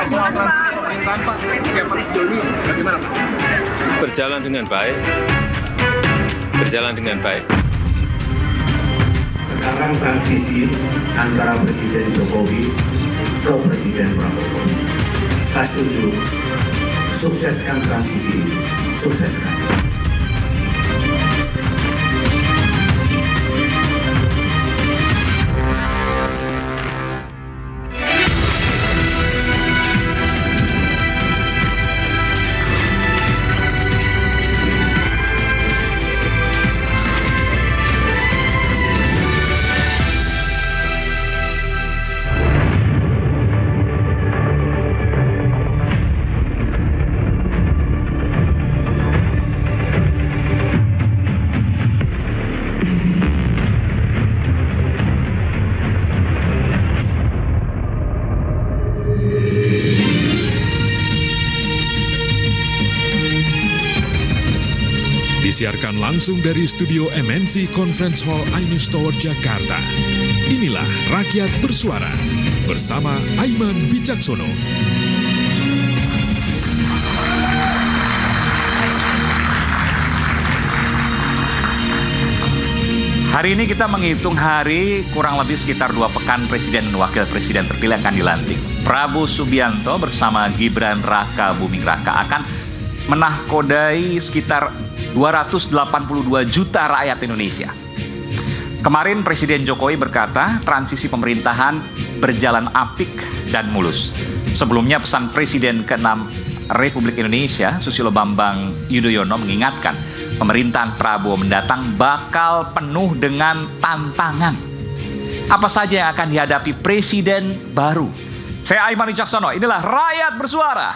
soal transisi pemerintahan Pak, kesiapan sejauh ini bagaimana Pak? Berjalan dengan baik. Berjalan dengan baik. Sekarang transisi antara Presiden Jokowi ke Presiden Prabowo. Saya setuju, sukseskan transisi ini, sukseskan. Disiarkan langsung dari studio MNC Conference Hall Ainus Tower, Jakarta. Inilah Rakyat Bersuara bersama Aiman Wicaksono. Hari ini kita menghitung hari kurang lebih sekitar 2 pekan Presiden dan Wakil Presiden terpilih akan dilantik. Prabowo Subianto bersama Gibran Raka Buming Raka akan menahkodai sekitar 282 juta rakyat Indonesia. Kemarin Presiden Jokowi berkata transisi pemerintahan berjalan apik dan mulus. Sebelumnya pesan Presiden ke-6 Republik Indonesia Susilo Bambang Yudhoyono mengingatkan pemerintahan Prabowo mendatang bakal penuh dengan tantangan. Apa saja yang akan dihadapi Presiden baru? Saya Aiman Wicaksono, inilah Rakyat Bersuara.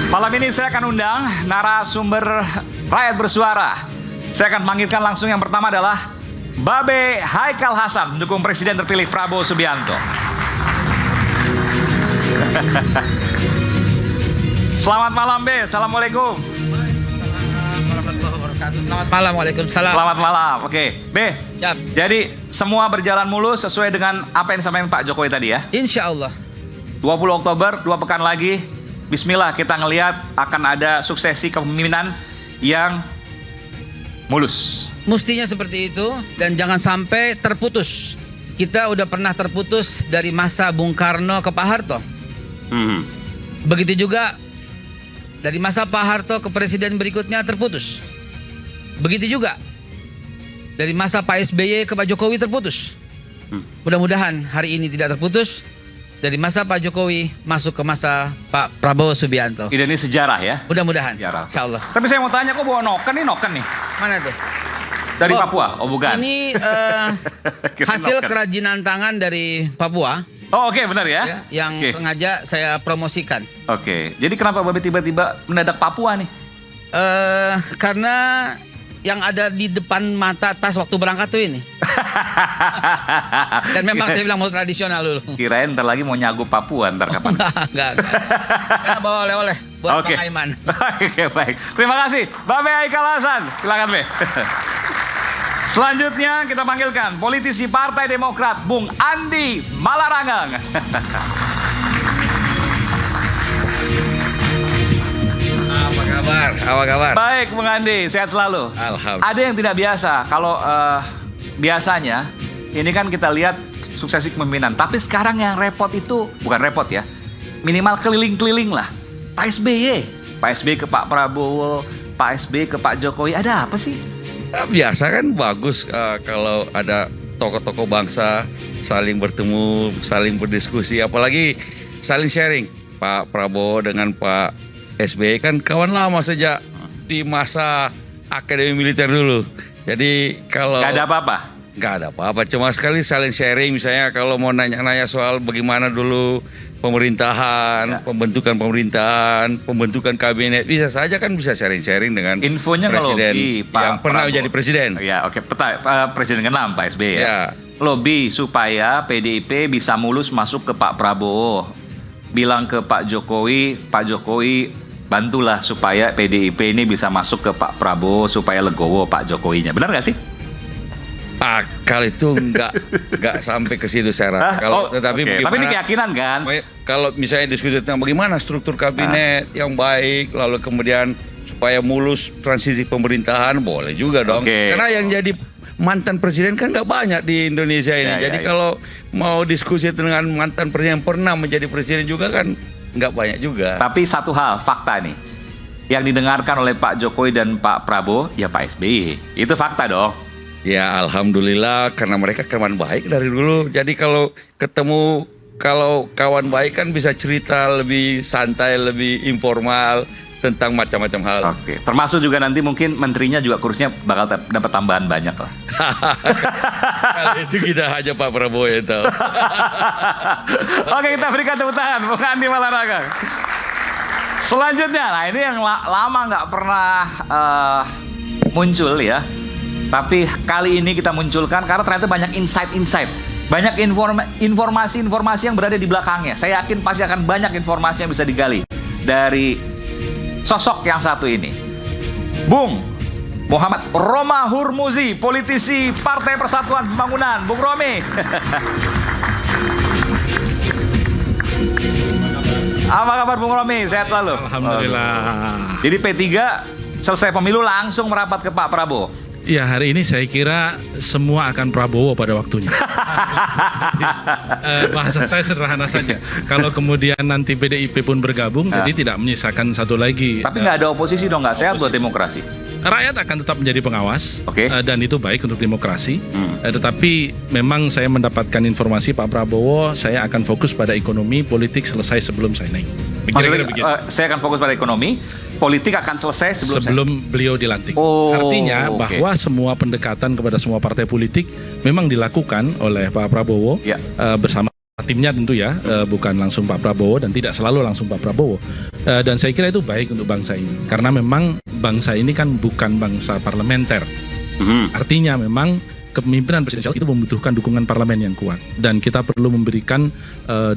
Malam ini saya akan undang narasumber Rakyat Bersuara. Saya akan panggilkan langsung, yang pertama adalah Babe Haikal Hasan, mendukung Presiden terpilih Prabowo Subianto. Selamat malam, Be. Assalamualaikum. Selamat malam, waalaikumsalam. Selamat malam. Oke, Be. Yap. Jadi semua berjalan mulus sesuai dengan apa yang disampaikan Pak Jokowi tadi ya. Insya Allah. 20 Oktober, 2 pekan lagi. Bismillah, kita ngelihat akan ada suksesi kepemimpinan yang mulus. Mustinya seperti itu, dan jangan sampai terputus. Kita udah pernah terputus dari masa Bung Karno ke Pak Harto. Begitu juga dari masa Pak Harto ke presiden berikutnya terputus. Begitu juga dari masa Pak SBY ke Pak Jokowi terputus. Mudah-mudahan hari ini tidak terputus. Dari masa Pak Jokowi masuk ke masa Pak Prabowo Subianto. Ini sejarah ya. Mudah-mudahan. Sejarah. Insya Allah. Tapi saya mau tanya, kok bawa noken nih? Mana tuh? Dari Papua? Oh bukan. Ini hasil kerajinan tangan dari Papua. Oh oke, benar ya? Yang sengaja saya promosikan. Oke. Jadi kenapa Babe tiba-tiba mendadak Papua nih? Karena yang ada di depan mata tas waktu berangkat tuh ini. Dan memang saya bilang mau tradisional dulu. Kirain ntar lagi mau nyagup Papua ntar kapan? Enggak. Karena bawa oleh-oleh buat Bang Aiman. Oke, baik. Terima kasih. Babe Haikal Hasan. Silakan, Be. Selanjutnya kita panggilkan politisi Partai Demokrat, Bung Andi Malarangeng. Apa kabar? Baik, Bung Andi, sehat selalu. Alhamdulillah. Ada yang tidak biasa. Kalau biasanya, ini kan kita lihat suksesi kepemimpinan. Tapi sekarang yang repot itu, bukan repot ya, minimal keliling-keliling lah. Pak SBY ke Pak Prabowo, Pak SBY ke Pak Jokowi. Ada apa sih? Biasa kan bagus kalau ada tokoh-tokoh bangsa saling bertemu, saling berdiskusi, apalagi saling sharing. Pak Prabowo dengan Pak SBY kan kawan lama sejak di masa akademi militer dulu. Jadi kalau Gak ada apa-apa? Gak ada apa-apa, cuma sekali saling sharing. Misalnya kalau mau nanya-nanya soal bagaimana dulu pemerintahan, pembentukan pemerintahan, pembentukan kabinet, bisa saja kan bisa sharing-sharing dengan infonya presiden kalau lobby Pak yang pernah Prabowo menjadi presiden. Ya, oke. Presiden ke-6 Pak SBY ya. Ya. Lobby supaya PDIP bisa mulus masuk ke Pak Prabowo. Bilang ke Pak Jokowi bantulah supaya PDIP ini bisa masuk ke Pak Prabowo supaya legowo Pak Jokowinya. Benar nggak sih? akal itu nggak sampai ke situ saya rasa. Kalau tetapi oke. bagaimana? Tapi ini keyakinan kan? Kalau misalnya diskusi tentang bagaimana struktur kabinet yang baik, lalu kemudian supaya mulus transisi pemerintahan, boleh juga dong. Oke. Karena yang jadi mantan presiden kan nggak banyak di Indonesia ini. Jadi kalau mau diskusi dengan mantan presiden yang pernah menjadi presiden juga kan nggak banyak juga. Tapi satu hal, fakta nih. Yang didengarkan oleh Pak Jokowi dan Pak Prabowo, ya Pak SBY. Itu fakta dong. Ya alhamdulillah karena mereka kawan baik dari dulu. Jadi kalau kawan baik kan bisa cerita lebih santai, lebih informal tentang macam-macam hal. Oke, termasuk juga nanti mungkin menterinya juga kursinya bakal dapat tambahan banyak lah. Kalau itu kita aja Pak Prabowo ya tahu. Oke, kita berikan tepuk tangan Bung Andi Malarangeng. Selanjutnya, nah ini yang lama nggak pernah muncul ya. Tapi kali ini kita munculkan karena ternyata banyak insight-insight. Banyak informasi-informasi yang berada di belakangnya. Saya yakin pasti akan banyak informasi yang bisa digali dari sosok yang satu ini. Bung Muhammad Roma Hurmuzi, politisi Partai Persatuan Pembangunan. Bung Romi. Apa kabar Bung Romi? Sehat selalu? Alhamdulillah. Jadi P3 selesai pemilu langsung merapat ke Pak Prabowo. Ya, hari ini saya kira semua akan Prabowo pada waktunya. Bahasa saya sederhana saja. Kalau kemudian nanti PDIP pun bergabung, jadi tidak menyisakan satu lagi. Tapi nggak ada oposisi dong, nggak sehat buat demokrasi. Rakyat akan tetap menjadi pengawas, Oke. Dan itu baik untuk demokrasi. Tetapi memang saya mendapatkan informasi Pak Prabowo, saya akan fokus pada ekonomi, politik selesai sebelum saya naik. Maksudnya saya akan fokus pada ekonomi, politik akan selesai sebelum beliau dilantik. Oh, Artinya oke. bahwa semua pendekatan kepada semua partai politik memang dilakukan oleh Pak Prabowo Ya. Bersama timnya tentu ya, bukan langsung Pak Prabowo dan tidak selalu langsung Pak Prabowo. Dan saya kira itu baik untuk bangsa ini karena memang bangsa ini kan bukan bangsa parlementer. Artinya memang kepemimpinan presidensial itu membutuhkan dukungan parlemen yang kuat dan kita perlu memberikan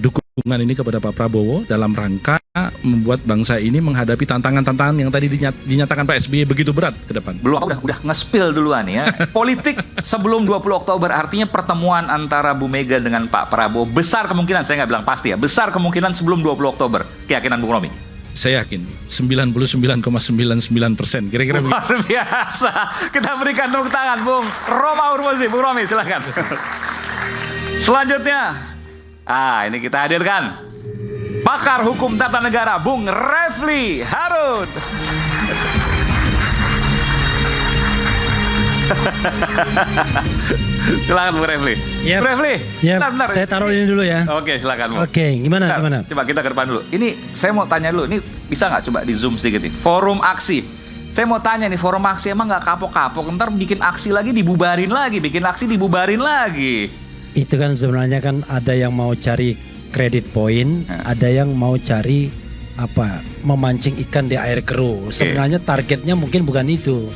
dukungan ini kepada Pak Prabowo dalam rangka membuat bangsa ini menghadapi tantangan-tantangan yang tadi dinyatakan Pak SBY begitu berat ke depan. Belum, udah nge-spill duluan ya. Politik sebelum 20 Oktober artinya pertemuan antara Bu Mega dengan Pak Prabowo besar kemungkinan, saya nggak bilang pasti ya, besar kemungkinan sebelum 20 Oktober. Keyakinan Bung Romi? Saya yakin 99,99%. Kira-kira begitu. Luar biasa. Kita berikan tepuk tangan Bung Roma Hurmuzi. Bung Romi silakan. Selanjutnya, ini kita hadirkan pakar hukum tata negara Bung Refli Harun. Silakan Bung Refli. Yep. Bung Refli, Ya, bentar. saya taruh ini dulu ya. Oke, silakan Bung. Oke, gimana? Bentar, Gimana? Coba kita ke depan dulu. Ini saya mau tanya dulu. Ini bisa nggak coba di zoom sedikit nih? Forum aksi. Saya mau tanya nih, forum aksi emang nggak kapok-kapok? Ntar bikin aksi lagi dibubarin lagi, bikin aksi dibubarin lagi. Itu kan sebenarnya kan ada yang mau cari kredit poin, ada yang mau cari memancing ikan di air keruh. Sebenarnya targetnya mungkin bukan itu.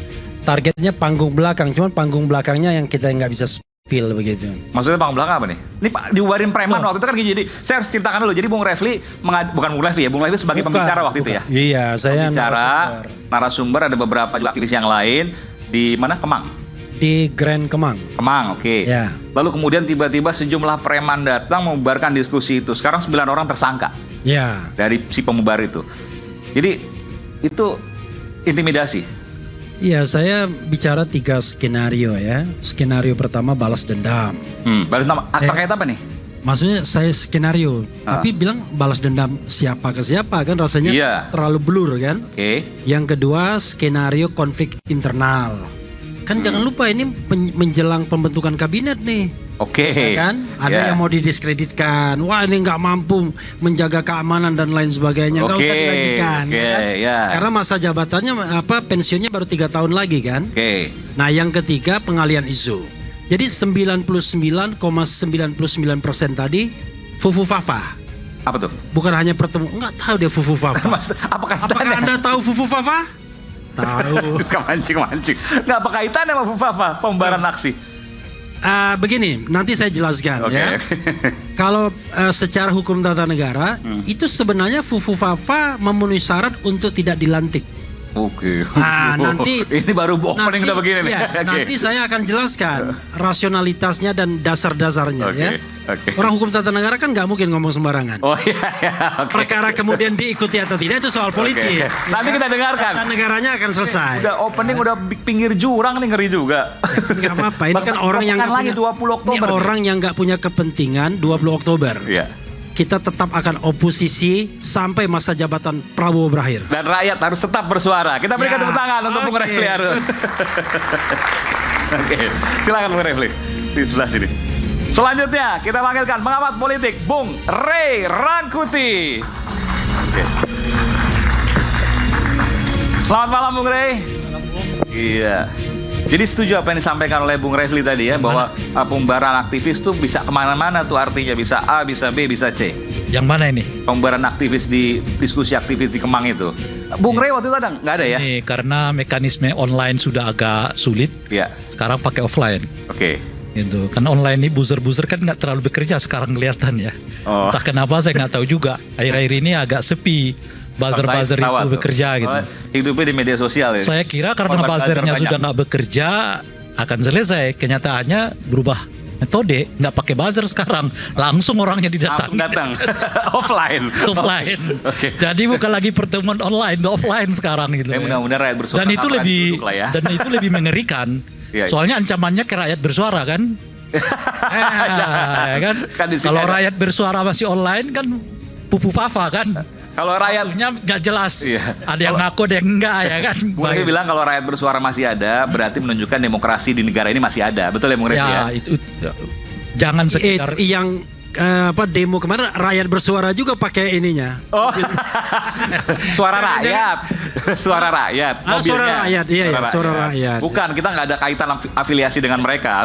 Targetnya panggung belakang, cuman panggung belakangnya yang kita nggak bisa spill begitu. Maksudnya panggung belakang apa nih? Ini Pak dibubarin preman waktu itu kan gini. Jadi saya harus ceritakan dulu. Jadi Bung Refli bukan Bung Refli ya, Bung Refli sebagai pembicara waktu itu ya. Iya, saya Pembicara, narasumber ada beberapa juga aktivis yang lain di mana? Kemang. di Grand Kemang. Kemang, oke. Ya. Lalu kemudian tiba-tiba sejumlah preman datang membubarkan diskusi itu. Sekarang 9 orang tersangka Ya. dari si pemubar itu. Jadi itu intimidasi. Iya, saya bicara 3 skenario ya. Skenario pertama balas dendam. Balas nama terkait apa nih? Maksudnya saya skenario, tapi bilang balas dendam siapa ke siapa kan rasanya Iya. terlalu blur kan. Oke. Yang kedua skenario konflik internal. Kan jangan lupa ini menjelang pembentukan kabinet nih. Oke. Ya kan? Ada yang mau didiskreditkan. Wah, ini nggak mampu menjaga keamanan dan lain sebagainya. Nggak usah dilanjutkan. Oke, Kan? ya. Karena masa jabatannya pensiunnya baru 3 tahun lagi kan. Oke. Nah, yang ketiga pengalian isu. Jadi 99,99% tadi fufu fafa. Apa tuh? Bukan hanya pertemu, nggak tahu dia fufu fafa. Maksud, apakah Apakah Anda tahu fufu fafa? Tahu. Mancing-mancing. Nggak apa kaitannya sama Bu Fafa, pembubaran aksi. Begini, nanti saya jelaskan Oke. ya. Kalau secara hukum tata negara itu sebenarnya fufu fafa memenuhi syarat untuk tidak dilantik. Oke. Nah, nanti ini baru opening udah begini nih. iya, Oke. nanti saya akan jelaskan rasionalitasnya dan dasar-dasarnya Oke, ya. oke. Orang hukum tata negara kan nggak mungkin ngomong sembarangan. Oh iya, oke. Perkara kemudian diikuti atau tidak itu soal politik. Oke. Nanti kita dengarkan. Tata negaranya akan selesai. Udah opening udah pinggir jurang nih, ngeri juga. Nggak apa-apa. Ini kan Bahkan orang yang pekan nggak lagi punya, 20 Oktober. ini orang yang nggak punya kepentingan 20 Oktober. Iya. Kita tetap akan oposisi sampai masa jabatan Prabowo berakhir. Dan rakyat harus tetap bersuara. Kita berikan Ya, tepuk tangan untuk Bung oke. Refli Harun. Oke, silakan Bung Refli di sebelah sini. Selanjutnya kita panggilkan pengamat politik Bung Ray Rangkuti. Oke. Selamat malam Bung Ray. Iya. Jadi setuju apa yang disampaikan oleh Bung Refli tadi ya, bahwa pembubaran aktivis tuh bisa kemana-mana tuh, artinya bisa A, bisa B, bisa C. Yang mana ini? Pembubaran aktivis di diskusi aktivis di Kemang itu. Bung Ray waktu itu ada nggak ada ya? Ini karena mekanisme online sudah agak sulit. Iya. Sekarang pakai offline. Oke. Gitu. Karena online ini buzzer-buzzer kan nggak terlalu bekerja sekarang kelihatan ya. Oh. Entah kenapa saya nggak tahu juga. Akhir-akhir ini agak sepi. Buzzer-buzzer Tawa itu tuh. bekerja gitu. Oh, hidupnya di media sosial ya? Saya kira karena Korban buzzernya buzzer sudah banyak. nggak bekerja akan selesai. Kenyataannya berubah metode, nggak pakai buzzer sekarang, langsung orangnya didatangi. Langsung datang. Offline. Offline. Oke. Jadi bukan lagi pertemuan online, offline sekarang gitu. Mudah-mudahan rakyat bersuara. Dan itu nggak lebih duduk lah ya. dan itu lebih mengerikan. Iya, iya. Soalnya ancamannya ke rakyat bersuara kan. Ya kan? Kan di sini Kalau ada. rakyat bersuara masih online kan pupu fafa kan. Kalau rakyat Maksudnya nggak jelas. Iya. Ada yang ngaku, ada yang enggak ya kan. Bung Refli bilang kalau rakyat bersuara masih ada, berarti menunjukkan demokrasi di negara ini masih ada. Betul ya Bung Refli ya? Ya, itu jangan sekedar Yang demo kemarin rakyat bersuara juga pakai ininya. Oh. Suara rakyat. Suara rakyat. Ah, suara mobilnya. rakyat, iya, iya, suara rakyat. Bukan, kita nggak ada kaitan afiliasi dengan mereka.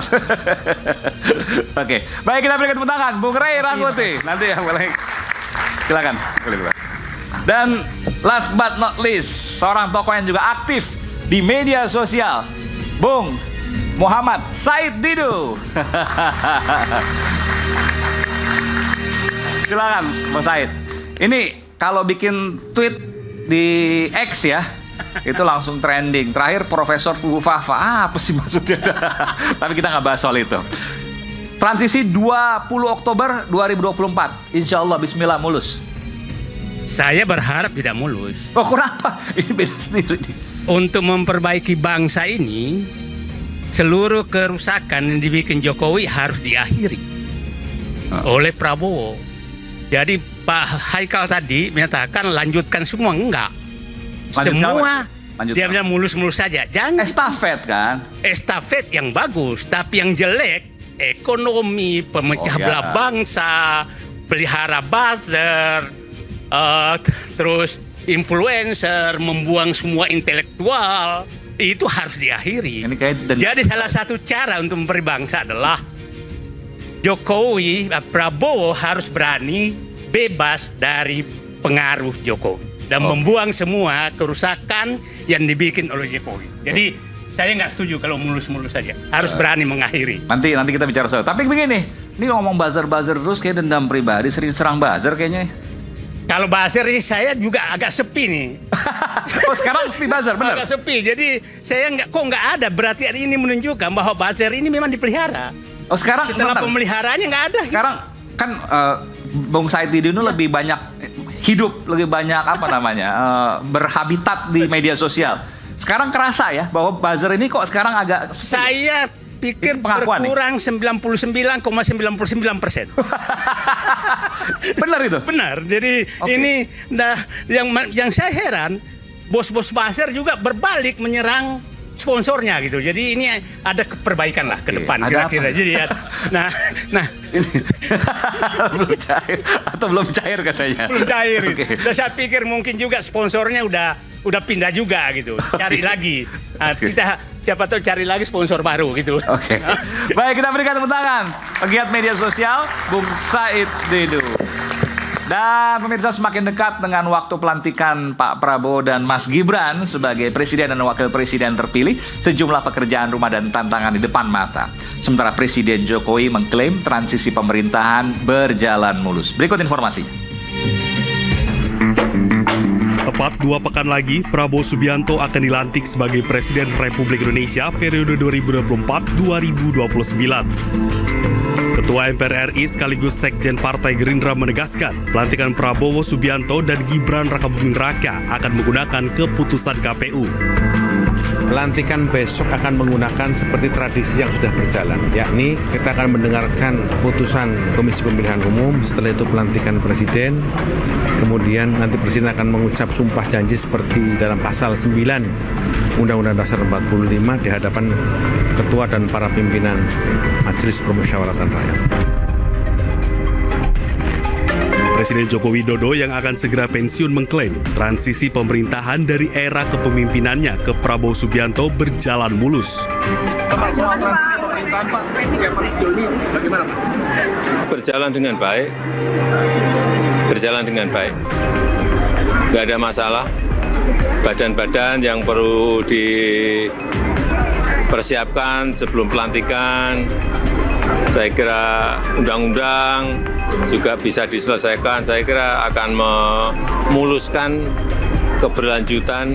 Oke, baik, kita berikan tepuk tangan Bung Ray Rangkuti. Nanti ya boleh. Silakan. Boleh. Dan last but not least, seorang tokoh yang juga aktif di media sosial, Bung Muhammad Said Didu. Silakan, Bung Said. Ini kalau bikin tweet di X ya, itu langsung trending. Terakhir Profesor Fugu Fafa, apa sih maksudnya? Tapi kita nggak bahas soal itu. Transisi 20 Oktober 2024, insya Allah Bismillah mulus. Saya berharap tidak mulus. Oh kenapa? Ini beda sendiri. Untuk memperbaiki bangsa ini, seluruh kerusakan yang dibikin Jokowi harus diakhiri oleh Prabowo. Jadi Pak Haikal tadi menyatakan lanjutkan semua, enggak. Semua dia bilang mulus-mulus saja. Jangan estafet kan? Estafet yang bagus, tapi yang jelek ekonomi, pemecah belah bangsa, pelihara buzzer, terus influencer, membuang semua intelektual, itu harus diakhiri. Jadi salah satu cara untuk memberi bangsa adalah Jokowi, Prabowo harus berani bebas dari pengaruh Jokowi dan membuang semua kerusakan yang dibikin oleh Jokowi. Jadi saya nggak setuju kalau mulus-mulus saja. Harus berani mengakhiri. Nanti kita bicara soal. Tapi begini, ini ngomong buzzer terus kayak dendam pribadi, sering serang buzzer kayaknya. Kalau buzzer ini saya juga agak sepi nih. Oh sekarang sepi buzzer, benar? Agak sepi. Jadi saya nggak ada. Berarti ini menunjukkan bahwa buzzer ini memang dipelihara. Oh sekarang setelah pemeliharaannya nggak ada. Sekarang kan Bung Said Didu ini lebih banyak hidup, lebih banyak berhabitat di media sosial. Sekarang kerasa ya bahwa buzzer ini kok sekarang agak saya pikir berkurang 99,99%. Benar itu? Benar. Jadi ini yang saya heran, bos-bos buzzer juga berbalik menyerang sponsornya gitu. Jadi ini ada perbaikan lah ke depan kira-kira. Jadi ya, nah ini belum cair atau belum cair katanya? Belum cair. Okay. Dan saya pikir mungkin juga sponsornya udah pindah juga gitu. Cari lagi. Nah, kita siapa tahu cari lagi sponsor baru gitu. Oke. Baik, kita berikan tepuk tangan pegiat media sosial Bung Said Didu. Dan pemirsa, semakin dekat dengan waktu pelantikan Pak Prabowo dan Mas Gibran sebagai Presiden dan Wakil Presiden terpilih, sejumlah pekerjaan rumah dan tantangan di depan mata. Sementara Presiden Jokowi mengklaim transisi pemerintahan berjalan mulus. Berikut informasinya. Tepat 2 pekan lagi, Prabowo Subianto akan dilantik sebagai Presiden Republik Indonesia periode 2024-2029. Ketua MPR RI sekaligus Sekjen Partai Gerindra menegaskan, pelantikan Prabowo Subianto dan Gibran Rakabuming Raka akan menggunakan keputusan KPU. Pelantikan besok akan menggunakan seperti tradisi yang sudah berjalan, yakni kita akan mendengarkan putusan Komisi Pemilihan Umum, setelah itu pelantikan Presiden, kemudian nanti Presiden akan mengucap sumpah janji seperti dalam pasal 9 Undang-Undang Dasar 45 di hadapan Ketua dan para pimpinan Majelis Permusyawaratan Rakyat. Presiden Joko Widodo yang akan segera pensiun mengklaim transisi pemerintahan dari era kepemimpinannya ke Prabowo Subianto berjalan mulus. Pak, soal transisi pemerintahan Pak, siapa sejauh ini bagaimana Pak? Berjalan dengan baik. Berjalan dengan baik. Nggak ada masalah. Badan-badan yang perlu dipersiapkan sebelum pelantikan, saya kira undang-undang juga bisa diselesaikan. Saya kira akan memuluskan keberlanjutan,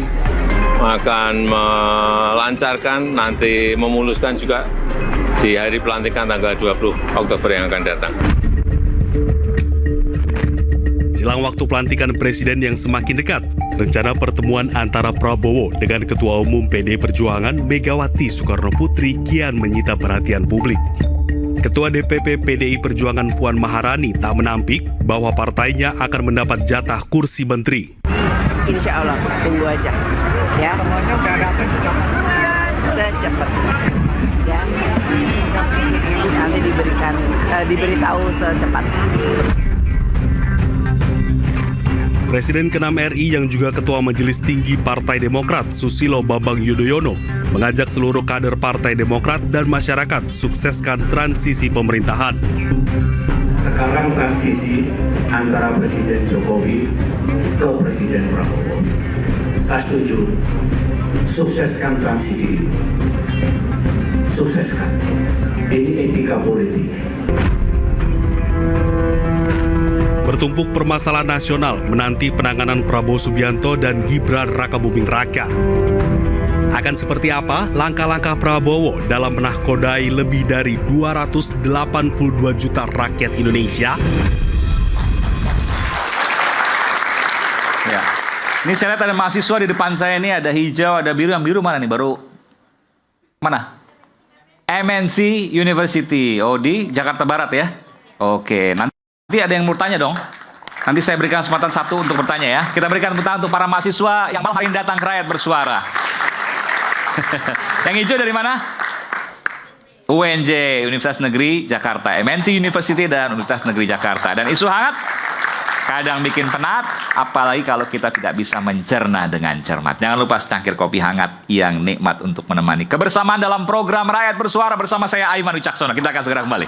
akan melancarkan, nanti memuluskan juga di hari pelantikan tanggal 20 Oktober yang akan datang. Jelang waktu pelantikan Presiden yang semakin dekat, rencana pertemuan antara Prabowo dengan Ketua Umum PD Perjuangan Megawati Soekarno Putri kian menyita perhatian publik. Ketua DPP PDI Perjuangan Puan Maharani tak menampik bahwa partainya akan mendapat jatah kursi menteri. Insya Allah, tunggu aja. Ya. Semuanya udah datang juga. Secepat. Ya. Nanti diberitahu secepatnya. Presiden ke-6 RI yang juga Ketua Majelis Tinggi Partai Demokrat Susilo Bambang Yudhoyono mengajak seluruh kader Partai Demokrat dan masyarakat sukseskan transisi pemerintahan. Sekarang transisi antara Presiden Jokowi ke Presiden Prabowo. Saya setuju, sukseskan transisi itu. Sukseskan. Ini etika politik. Bertumpuk permasalahan nasional menanti penanganan Prabowo Subianto dan Gibran Rakabuming Raka. Akan seperti apa langkah-langkah Prabowo dalam menahkodai lebih dari 282 juta rakyat Indonesia? Ya. Ini saya lihat ada mahasiswa di depan saya ini, ada hijau, ada biru. Yang biru mana nih? Baru mana? MNC University. Oh, di Jakarta Barat ya. Oke, nanti ada yang mau tanya dong. Nanti saya berikan kesempatan satu untuk bertanya ya. Kita berikan tepuk tangan untuk para mahasiswa yang malam hari ini datang ke Rakyat Bersuara. Yang hijau dari mana? UNJ, Universitas Negeri Jakarta, MNC University dan Universitas Negeri Jakarta. Dan isu hangat kadang bikin penat, apalagi kalau kita tidak bisa mencerna dengan cermat. Jangan lupa secangkir kopi hangat yang nikmat untuk menemani kebersamaan dalam program Rakyat Bersuara bersama saya Aiman Wicaksono. Kita akan segera kembali.